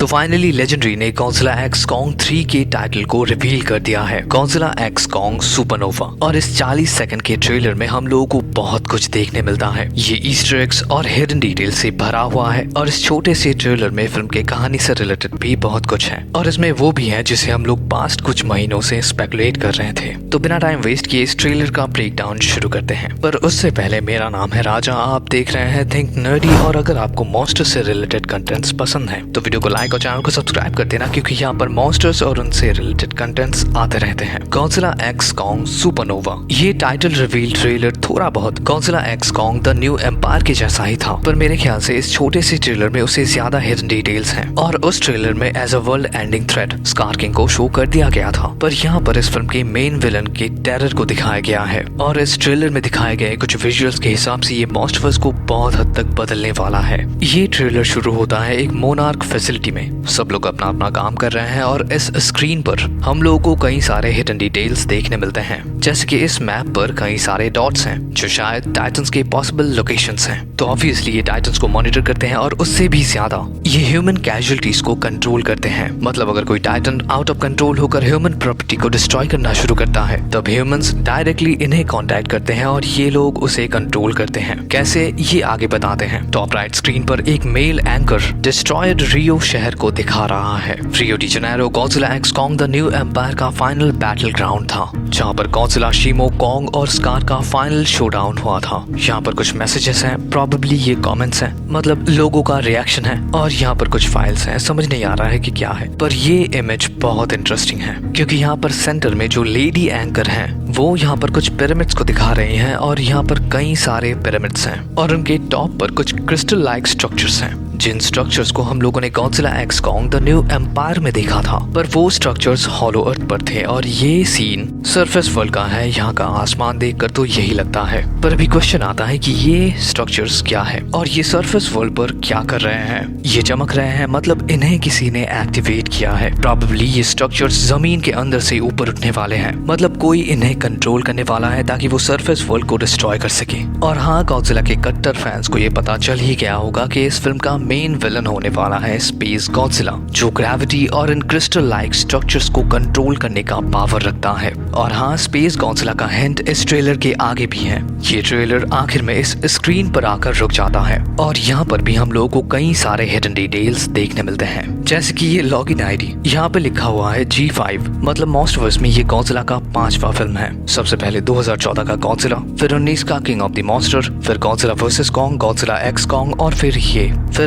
तो finally legendary ने Godzilla x Kong 3 के टाइटल को रिवील कर दिया है, गॉडजिला एक्स कॉन्ग सुपरनोवा। और इस 40 सेकंड के ट्रेलर में हम लोगों को बहुत कुछ देखने मिलता है। ये ईस्टर एग्स और हिडन डिटेल से भरा हुआ है और इस छोटे से ट्रेलर में फिल्म के कहानी से रिलेटेड भी बहुत कुछ है और इसमें वो भी है जिसे हम लोग पास्ट कुछ महीनों से स्पेकुलेट कर रहे थे। तो बिना टाइम वेस्ट किए इस ट्रेलर का ब्रेकडाउन शुरू करते हैं। पर उससे पहले मेरा नाम है राजा, आप देख रहे हैं थिंक नर्डी। और अगर आपको मॉन्स्टर से रिलेटेड कंटेंट्स पसंद है तो वीडियो को लाइक और चैनल को सब्सक्राइब कर देना, क्योंकि यहाँ पर मॉन्स्टर्स और उनसे रिलेटेड कंटेंट्स आते रहते हैं। गॉडजिला एक्स कॉन्ग सुपरनोवा, ये टाइटल रिवील ट्रेलर थोड़ा बहुत Godzilla x Kong the new Empire के जैसा ही था, पर मेरे ख्याल से इस छोटे से ट्रेलर में उसे ज्यादा हिडन डिटेल्स हैं। और उस ट्रेलर में as a world ending threat Scar King को शो कर दिया गया था, पर यहाँ पर इस फिल्म के मेन विलन के टेरर को दिखाया गया है। और इस ट्रेलर में दिखाए गए कुछ विजुअल्स के हिसाब से ये मॉन्स्टर्स को बहुत हद तक बदलने वाला है। ये ट्रेलर शुरू होता है एक मोनार्क फैसिलिटी में, सब लोग अपना अपना काम कर रहे हैं और इस स्क्रीन पर हम लोगों को कई सारे हिडन डिटेल्स देखने मिलते हैं, जैसे कि इस मैप पर कई सारे डॉट्स हैं जो शायद टाइटन्स के पॉसिबल लोकेशंस हैं। तो ऑब्वियसली ये टाइटन्स को मॉनिटर करते हैं और उससे भी ज्यादा ये ह्यूमन कैजुअलिटीज को कंट्रोल करते हैं। मतलब अगर कोई टाइटन आउट ऑफ कंट्रोल होकर ह्यूमन प्रॉपर्टी को डिस्ट्रॉय करना शुरू करता है तब ह्यूमंस डायरेक्टली इन्हें कांटेक्ट करते हैं और ये लोग उसे कंट्रोल करते हैं। कैसे, ये आगे बताते हैं। टॉप राइट स्क्रीन पर एक मेल एंकर डिस्ट्रॉयड रियो शहर को दिखा रहा है। Rio de Janeiro Godzilla x Kong the new empire का फाइनल बैटल ग्राउंड था, जहाँ पर गॉडजिला, शिमो, कॉन्ग और स्कार का फाइनल शोडाउन हुआ था। यहाँ पर कुछ मैसेजेस हैं, प्रोबेबली ये कमेंट्स हैं, मतलब लोगों का रिएक्शन है। और यहाँ पर कुछ फाइल्स हैं, समझ नहीं आ रहा है कि क्या है, पर ये इमेज बहुत इंटरेस्टिंग है क्योंकि यहाँ पर सेंटर में जो लेडी एंकर हैं वो यहाँ पर कुछ पिरामिड्स को दिखा रही हैं और यहाँ पर कई सारे पिरामिड्स हैं और उनके टॉप पर कुछ क्रिस्टल लाइक स्ट्रक्चर्स हैं, जिन स्ट्रक्चर्स को हम लोगों ने Godzilla x Kong the new empire में देखा था, पर वो स्ट्रक्चर्स हॉलो अर्थ पर थे। और ये सीन सरफेस वर्ल्ड का है, यहाँ का आसमान देखकर तो यही लगता है। पर अभी क्वेश्चन आता है कि ये स्ट्रक्चर्स क्या है और ये सरफेस वर्ल्ड पर क्या कर रहे हैं। ये चमक रहे हैं, मतलब इन्हें किसी ने एक्टिवेट किया है। प्रोबेबली ये स्ट्रक्चर्स जमीन के अंदर से ऊपर उठने वाले हैं, मतलब कोई इन्हें कंट्रोल करने वाला है ताकि वो सरफेस वर्ल्ड को डिस्ट्रॉय कर सके। और हाँ, गॉडजिला के कट्टर फैंस को ये पता चल ही गया होगा कि इस फिल्म का मेन विलन होने वाला है स्पेस गॉडजिला, जो ग्रेविटी और इन क्रिस्टल लाइक स्ट्रक्चर्स को कंट्रोल करने का पावर रखता है। और हाँ, स्पेस गॉडजिला का हिंट इस ट्रेलर के आगे भी है। ये ट्रेलर आखिर में इस स्क्रीन पर आकर रुक जाता है और यहाँ पर भी हम लोगों को कई सारे हिडन डिटेल्स देखने मिलते हैं, जैसे कि ये लॉगिन आईडी यहाँ पे लिखा हुआ है G5, मतलब मॉन्स्टरवर्स में ये गॉडजिला का 5वां फिल्म है। सबसे पहले 2014 का गॉडजिला, फिर 19 का किंग ऑफ द मॉन्स्टर, फिर Godzilla versus Kong, Godzilla x Kong, और फिर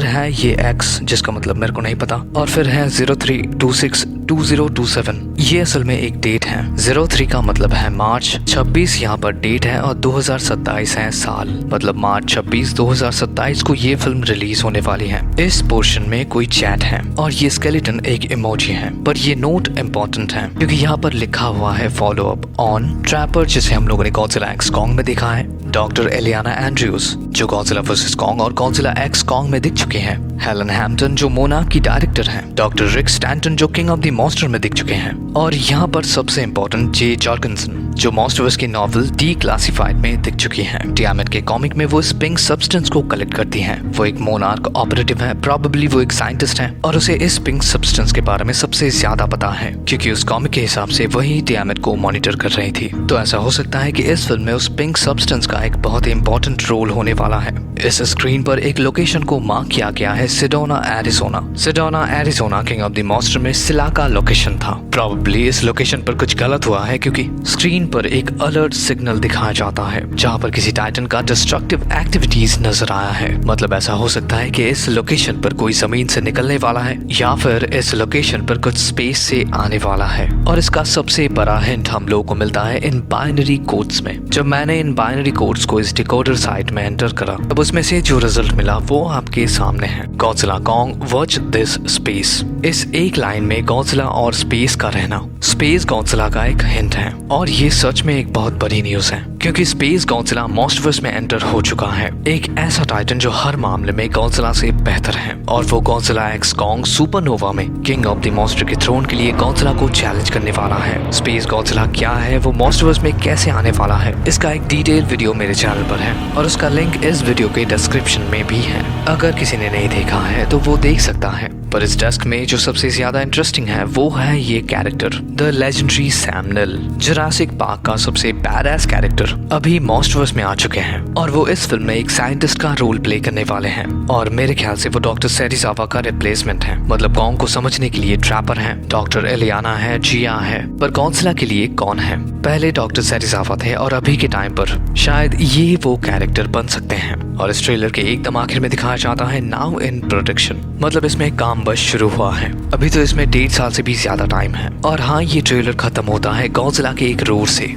है ये एक्स, जिसका मतलब मेरे को नहीं पता, और फिर है 03262027। ये असल में एक डेट है। 03 का मतलब है मार्च, 26 यहाँ पर डेट है और 2027 है साल, मतलब मार्च 26 2027 को ये फिल्म रिलीज होने वाली है। इस पोर्शन में कोई चैट है और ये स्केलेटन एक इमोजी है, पर ये नोट इम्पोर्टेंट है क्योंकि यहाँ पर लिखा हुआ है फॉलो अप ऑन ट्रैपर, जिसे हम लोगों ने गॉडजिला एक्स कॉन्ग में देखा है। डॉक्टर एलियाना एंड्रयूज जो गॉडजिला वर्सेस कॉन्ग और गॉडजिला एक्स कॉन्ग में दिख चुके हैं। हेलन हैम्पटन जो मोनार्क की डायरेक्टर हैं। डॉक्टर रिक स्टैंटन जो किंग ऑफ द मॉन्स्टर में दिख चुके हैं। और यहाँ पर सबसे इम्पोर्टेंट जे जॉर्गनसन जो मॉन्स्टर्स की नॉवल डी क्लासिफाइड में दिख चुकी हैं। टियामेट के कॉमिक में वो पिंक सब्सटेंस को कलेक्ट करती हैं। वो एक मोनार्क ऑपरेटिव है, प्रोबेबली वो एक साइंटिस्ट है और उसे इस पिंक सब्सटेंस के बारे में सबसे ज्यादा पता है क्योंकि उस कॉमिक के हिसाब से वही टियामेट को मॉनिटर कर रही थी। तो ऐसा हो सकता है कि इस फिल्म में उस पिंक सब्सटेंस का एक बहुत ही इंपॉर्टेंट रोल होने वाला है। इस स्क्रीन पर एक लोकेशन को मार्क किया गया है, Sedona Arizona. Sedona Arizona king of the monster में सिला का लोकेशन था। प्रोबेबली इस लोकेशन पर कुछ गलत हुआ है क्योंकि स्क्रीन पर एक अलर्ट सिग्नल दिखाया जाता है जहां पर किसी टाइटन का डिस्ट्रक्टिव एक्टिविटीज नजर आया है। मतलब ऐसा हो सकता है कि इस लोकेशन पर कोई जमीन से निकलने वाला है या फिर इस लोकेशन पर कुछ स्पेस से आने वाला है। और इसका सबसे बड़ा हिंट हम लोगों को मिलता है इन बाइनरी कोड्स में। जब मैंने इन बाइनरी कोड्स को इस डिकोडर साइट में एंटर करा तब उसमें से जो रिजल्ट मिला वो आपके सामने है। Godzilla Kong watch this space. इस एक लाइन में गॉडजिला और स्पेस का रहना स्पेस गॉडजिला का एक हिंट है और ये सच में एक बहुत बड़ी न्यूज है क्योंकि स्पेस गॉडजिला मॉन्स्टरवर्स में एंटर हो चुका है। एक ऐसा टाइटन जो हर मामले में गॉडजिला से बेहतर है और वो गॉडजिला एक्स कॉन्ग सुपरनोवा में किंग ऑफ द मॉन्स्टर के थ्रोन के लिए गॉडजिला को चैलेंज करने वाला है। स्पेस गॉडजिला क्या है, वो मॉन्स्टरवर्स में कैसे आने वाला है, इसका एक डिटेल वीडियो मेरे चैनल पर है और उसका लिंक इस वीडियो के डिस्क्रिप्शन में भी है। अगर किसी ने नहीं देखा है तो वो देख सकता है। पर इस डेस्क में जो सबसे ज्यादा इंटरेस्टिंग है वो है ये character, the legendary Sam nail, Jurassic park का सबसे बैडएस कैरेक्टर। अभी मॉन्स्टरवर्स में आ चुके हैं और वो इस फिल्म में एक साइंटिस्ट का रोल प्ले करने वाले हैं और मेरे ख्याल से वो डॉक्टर सेरिजावा का रिप्लेसमेंट है। मतलब कॉन्ग को समझने के लिए ट्रैपर है, डॉक्टर एलियाना है, जिया है, पर गॉडजिला के लिए कौन है? पहले डॉक्टर सेरिजावा थे और अभी के टाइम पर शायद ये वो कैरेक्टर बन सकते हैं। और इस ट्रेलर के एकदम आखिर में दिखाया जाता है नाउ इन प्रोडक्शन, मतलब इसमें काम बस शुरू हुआ है। अभी तो इसमें 1.5 साल से भी ज्यादा टाइम है। और हाँ, ये ट्रेलर खत्म होता है गॉडजिला के एक रोर से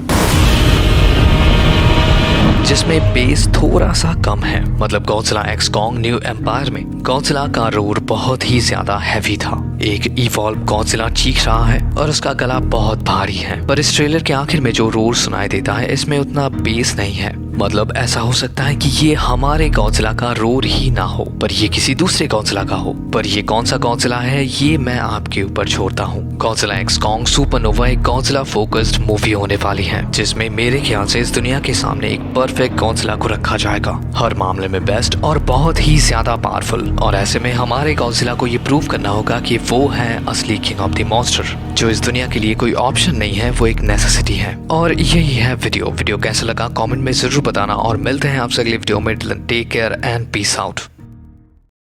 जिसमें बेस थोड़ा सा कम है। मतलब Godzilla x Kong new empire में गॉडजिला का रोर बहुत ही ज्यादा हैवी था। एक इवॉल्व गॉडजिला चीख रहा है और उसका गला बहुत भारी है। पर इस ट्रेलर के आखिर में जो रोर सुनाई देता है इसमें उतना बेस नहीं है। मतलब ऐसा हो सकता है कि ये हमारे गॉडजिला का रोर ही ना हो, पर ये किसी दूसरे गॉडजिला का हो। पर ये कौन सा गॉडजिला है ये मैं आपके ऊपर छोड़ता हूँ। गॉडजिला एक्स कॉन्ग सुपरनोवा एक गॉडजिला फोकस्ड मूवी होने वाली है जिसमें मेरे ख्याल से इस दुनिया के सामने एक परफेक्ट गॉडजिला को रखा जाएगा, हर मामले में बेस्ट और बहुत ही ज्यादा पावरफुल। और ऐसे में हमारे गॉडजिला को ये प्रूव करना होगा कि वो है असली किंग ऑफ द मॉन्स्टर, जो इस दुनिया के लिए कोई ऑप्शन नहीं है, वो एक नेसेसिटी है। और यही है वीडियो कैसा लगा कमेंट में जरूर बताना और मिलते हैं आपसे अगले वीडियो में। Take care and peace out.